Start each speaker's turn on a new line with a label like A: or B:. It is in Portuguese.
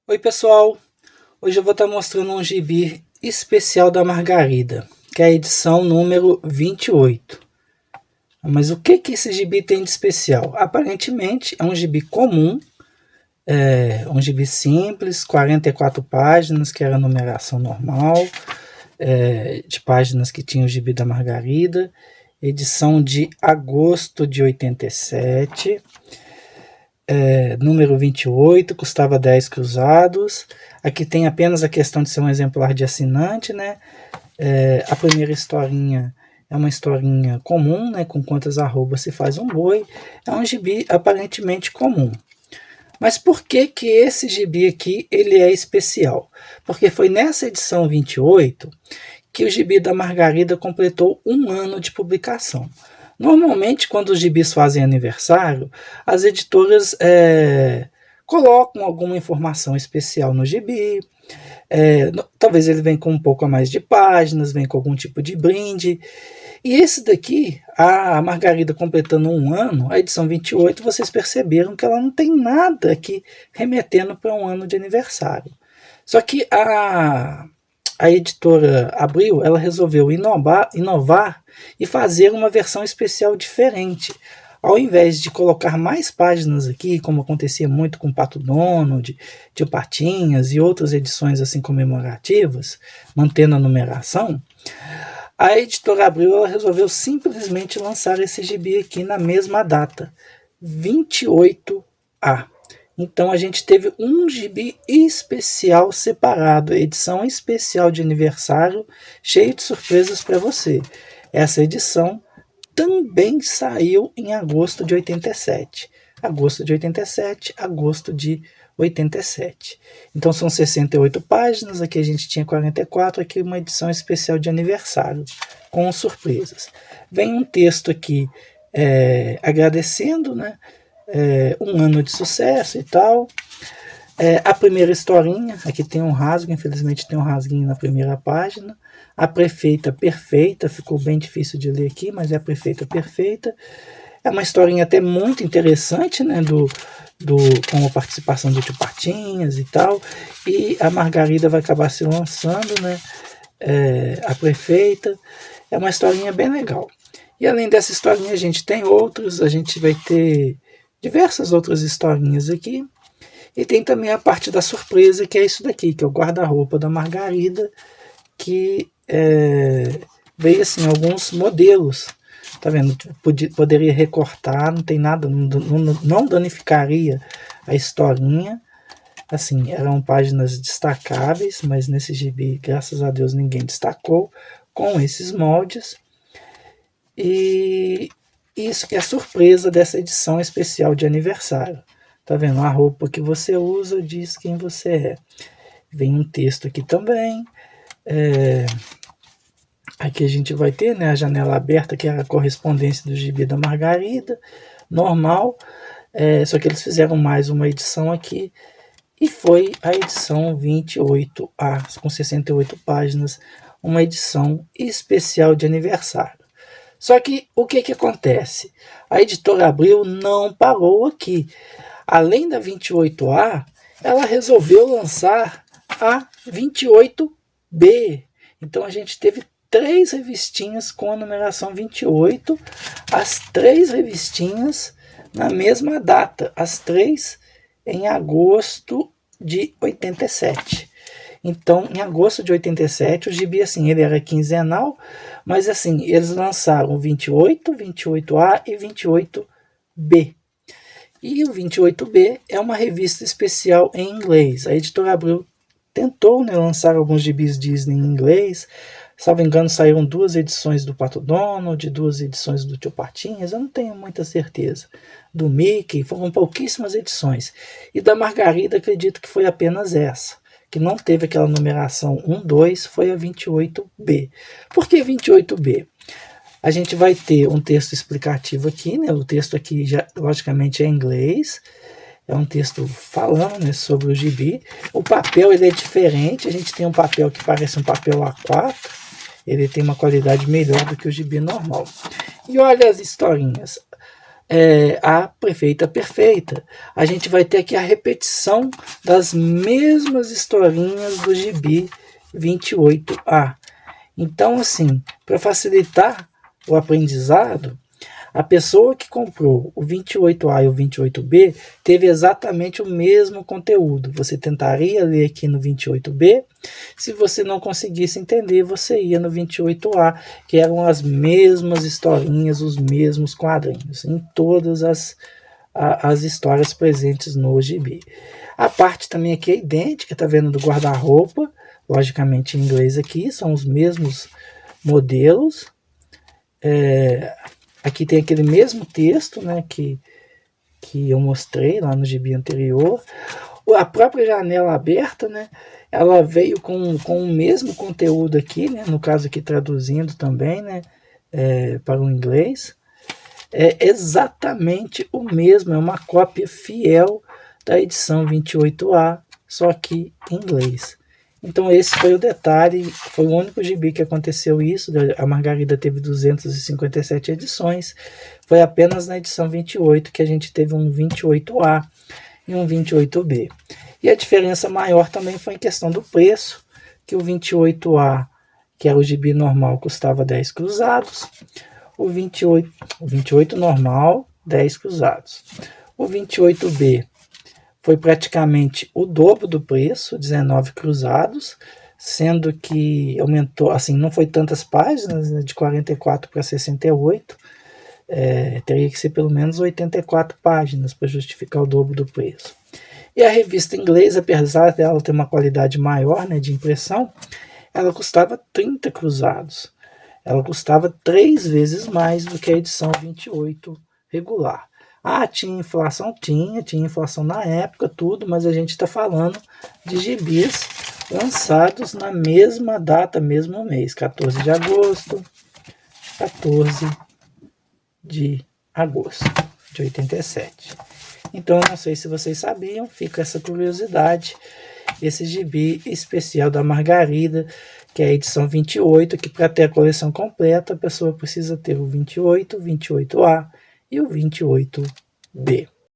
A: Oi pessoal, hoje eu vou estar mostrando um gibi especial da Margarida, que é a edição número 28. Mas o que esse gibi tem de especial? Aparentemente é um gibi comum, um gibi simples, 44 páginas, que era a numeração normal, de páginas que tinha o gibi da Margarida, edição de agosto de 87, número 28, custava 10 cruzados. Aqui tem apenas a questão de ser um exemplar de assinante, né? A primeira historinha é uma historinha comum, né? Com quantas arrobas se faz um boi. É um gibi aparentemente comum. Mas por que esse gibi aqui ele é especial? Porque foi nessa edição 28 que o gibi da Margarida completou um ano de publicação. Normalmente, quando os gibis fazem aniversário, as editoras colocam alguma informação especial no gibi. Talvez ele venha com um pouco a mais de páginas, venha com algum tipo de brinde. E esse daqui, a Margarida completando um ano, a edição 28, vocês perceberam que ela não tem nada aqui remetendo para um ano de aniversário. Só que a editora Abril, ela resolveu inovar e fazer uma versão especial diferente. Ao invés de colocar mais páginas aqui, como acontecia muito com Pato Donald, Tio Patinhas e outras edições assim comemorativas, mantendo a numeração, a editora Abril ela resolveu simplesmente lançar esse gibi aqui na mesma data, 28A. Então a gente teve um gibi especial separado, edição especial de aniversário, cheio de surpresas para você. Essa edição também saiu em agosto de 87. Agosto de 87, agosto de 87. Então são 68 páginas, aqui a gente tinha 44, aqui uma edição especial de aniversário, com surpresas. Vem um texto aqui agradecendo, né? Um ano de sucesso e tal. A primeira historinha, aqui tem um rasgo, infelizmente tem um rasguinho na primeira página. A prefeita perfeita, ficou bem difícil de ler aqui, mas é a prefeita perfeita. É uma historinha até muito interessante, né, com a participação do Tio Patinhas e tal. E a Margarida vai acabar se lançando, né, a prefeita. É uma historinha bem legal. E além dessa historinha, a gente tem outros, a gente vai ter diversas outras historinhas aqui. E tem também a parte da surpresa, que é isso daqui, que é o guarda-roupa da Margarida, que veio assim, alguns modelos. Tá vendo? Poderia recortar, não tem nada, não danificaria a historinha. Assim, eram páginas destacáveis, mas nesse gibi, graças a Deus, ninguém destacou com esses moldes. E isso que é a surpresa dessa edição especial de aniversário. Tá vendo? A roupa que você usa diz quem você é. Vem um texto aqui também. Aqui a gente vai ter, né, a janela aberta, que é a correspondência do gibi da Margarida. Normal. Só que eles fizeram mais uma edição aqui. E foi a edição 28A, com 68 páginas. Uma edição especial de aniversário. Só que o que acontece? A editora Abril não parou aqui. Além da 28A, ela resolveu lançar a 28B. Então a gente teve 3 revistinhas com a numeração 28, as 3 revistinhas na mesma data, as 3 em agosto de 87. Então, em agosto de 87, o gibi, assim, ele era quinzenal, mas, assim, eles lançaram 28, 28A e 28B. E o 28B é uma revista especial em inglês. A editora Abril tentou, né, lançar alguns gibis Disney em inglês. Salvo engano, saíram 2 edições do Pato Donald, 2 edições do Tio Patinhas, eu não tenho muita certeza. Do Mickey, foram pouquíssimas edições. E da Margarida, acredito que foi apenas essa, que não teve aquela numeração 1, 2, foi a 28B. Por que 28B? A gente vai ter um texto explicativo aqui, né? O texto aqui, já, logicamente, é em inglês. É um texto falando, né, sobre o gibi. O papel ele é diferente. A gente tem um papel que parece um papel A4. Ele tem uma qualidade melhor do que o gibi normal. E olha as historinhas. a Prefeita Perfeita. A gente vai ter aqui a repetição das mesmas historinhas do gibi 28A. Então, assim, para facilitar o aprendizado, a pessoa que comprou o 28A e o 28B teve exatamente o mesmo conteúdo. Você tentaria ler aqui no 28B. Se você não conseguisse entender, você ia no 28A, que eram as mesmas historinhas, os mesmos quadrinhos, em todas as histórias presentes no gibi. A parte também aqui é idêntica, tá vendo, do guarda-roupa, logicamente em inglês aqui, são os mesmos modelos. Aqui tem aquele mesmo texto, né, que eu mostrei lá no gibi anterior. A própria janela aberta, né, ela veio com o mesmo conteúdo aqui, né, no caso aqui traduzindo também, né, para o inglês. É exatamente o mesmo, é uma cópia fiel da edição 28A, só que em inglês. Então esse foi o detalhe, foi o único gibi que aconteceu isso. A Margarida teve 257 edições, foi apenas na edição 28 que a gente teve um 28A e um 28B. E a diferença maior também foi em questão do preço, que o 28A, que era o gibi normal, custava 10 cruzados, o 28 normal, 10 cruzados. O 28B foi praticamente o dobro do preço, 19 cruzados, sendo que aumentou, assim, não foi tantas páginas, né, de 44 para 68, teria que ser pelo menos 84 páginas para justificar o dobro do preço. E a revista inglesa, apesar dela ter uma qualidade maior, né, de impressão, ela custava 30 cruzados. Ela custava 3 vezes mais do que a edição 28 regular. Tinha inflação? Tinha inflação na época, tudo, mas a gente está falando de gibis lançados na mesma data, mesmo mês, 14 de agosto, 14 de agosto de 87. Então, não sei se vocês sabiam, fica essa curiosidade, esse gibi especial da Margarida, que é a edição 28, que para ter a coleção completa, a pessoa precisa ter o 28, 28A e o 28B.